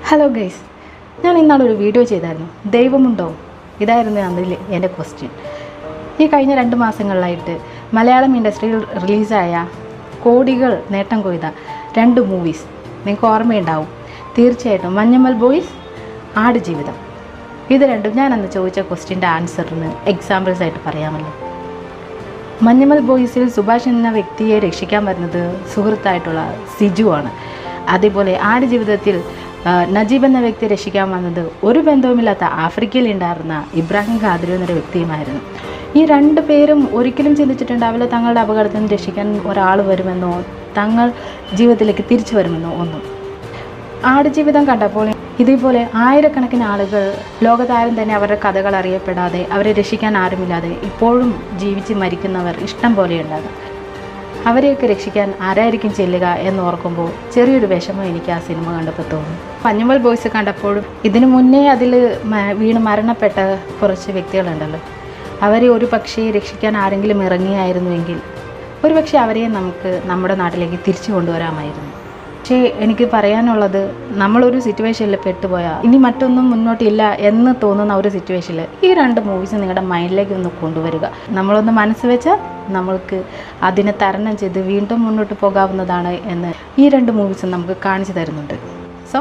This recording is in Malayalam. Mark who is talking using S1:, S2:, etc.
S1: ഹലോ ഗൈസ്, ഞാൻ ഇന്നാളൊരു വീഡിയോ ചെയ്തായിരുന്നു. ദൈവമുണ്ടോ? ഇതായിരുന്നു അതിൽ എൻ്റെ ക്വസ്റ്റ്യൻ. ഈ കഴിഞ്ഞ 2 മാസങ്ങളിലായിട്ട് മലയാളം ഇൻഡസ്ട്രിയിൽ റിലീസായ കോടികൾ നേട്ടം കൊയ്ത 2 മൂവീസ് നിങ്ങൾക്ക് ഓർമ്മയുണ്ടാവും. തീർച്ചയായിട്ടും മഞ്ഞുമൽ ബോയ്സ്, ആടുജീവിതം. ഇത് രണ്ടും ഞാൻ അന്ന് ചോദിച്ച ക്വസ്റ്റ്യൻ്റെ ആൻസറിന് എക്സാമ്പിൾസ് ആയിട്ട് പറയാമല്ലോ. മഞ്ഞുമൽ ബോയ്സിൽ സുഭാഷ് എന്ന വ്യക്തിയെ രക്ഷിക്കാൻ വരുന്നത് സുഹൃത്തായിട്ടുള്ള സിജു ആണ്. അതേപോലെ ആടുജീവിതത്തിൽ നജീബ് എന്ന വ്യക്തിയെ രക്ഷിക്കാൻ വന്നത് ഒരു ബന്ധവുമില്ലാത്ത ആഫ്രിക്കയിൽ ഉണ്ടായിരുന്ന ഇബ്രാഹിം ഖാദിരി എന്നൊരു വ്യക്തിയുമായിരുന്നു. ഈ 2 പേരും ഒരിക്കലും ചിന്തിച്ചിട്ടുണ്ടാവില്ല തങ്ങളുടെ അപകടത്തിൽ നിന്ന് രക്ഷിക്കാൻ ഒരാൾ വരുമെന്നോ തങ്ങൾ ജീവിതത്തിലേക്ക് തിരിച്ചു വരുമെന്നോ ഒന്നും. ആടുജീവിതം കണ്ടപ്പോൾ ഇതേപോലെ ആയിരക്കണക്കിന് ആളുകൾ ലോകത്താരും തന്നെ അവരുടെ കഥകൾ അറിയപ്പെടാതെ അവരെ രക്ഷിക്കാൻ ആരുമില്ലാതെ ഇപ്പോഴും ജീവിച്ച് മരിക്കുന്നവർ ഇഷ്ടം പോലെ ഉണ്ടാകും. അവരെയൊക്കെ രക്ഷിക്കാൻ ആരായിരിക്കും ചെല്ലുക എന്നോർക്കുമ്പോൾ ചെറിയൊരു വിഷമം എനിക്ക് ആ സിനിമ കണ്ടപ്പോൾ തോന്നി. മഞ്ഞുമൽ ബോയ്സ് കണ്ടപ്പോഴും ഇതിനു മുന്നേ അതിൽ വീണ് മരണപ്പെട്ട കുറച്ച് വ്യക്തികളുണ്ടല്ലോ, അവരെ ഒരു പക്ഷേ രക്ഷിക്കാൻ ആരെങ്കിലും ഇറങ്ങിയായിരുന്നുവെങ്കിൽ ഒരുപക്ഷെ അവരെ നമുക്ക് നമ്മുടെ നാട്ടിലേക്ക് തിരിച്ചു കൊണ്ടുവരാമായിരുന്നു. പക്ഷേ എനിക്ക് പറയാനുള്ളത്, നമ്മളൊരു സിറ്റുവേഷനിൽ പെട്ടുപോയാൽ ഇനി മറ്റൊന്നും മുന്നോട്ടില്ല എന്ന് തോന്നുന്ന ഒരു സിറ്റുവേഷനിൽ ഈ 2 മൂവീസ് നിങ്ങളുടെ മൈൻഡിലേക്ക് ഒന്ന് കൊണ്ടുവരിക. നമ്മളൊന്ന് മനസ്സ് വെച്ചാൽ നമ്മൾക്ക് അതിനെ തരണം ചെയ്ത് വീണ്ടും മുന്നോട്ട് പോകാവുന്നതാണ് എന്ന് ഈ 2 മൂവീസും നമുക്ക് കാണിച്ചു തരുന്നുണ്ട്. സോ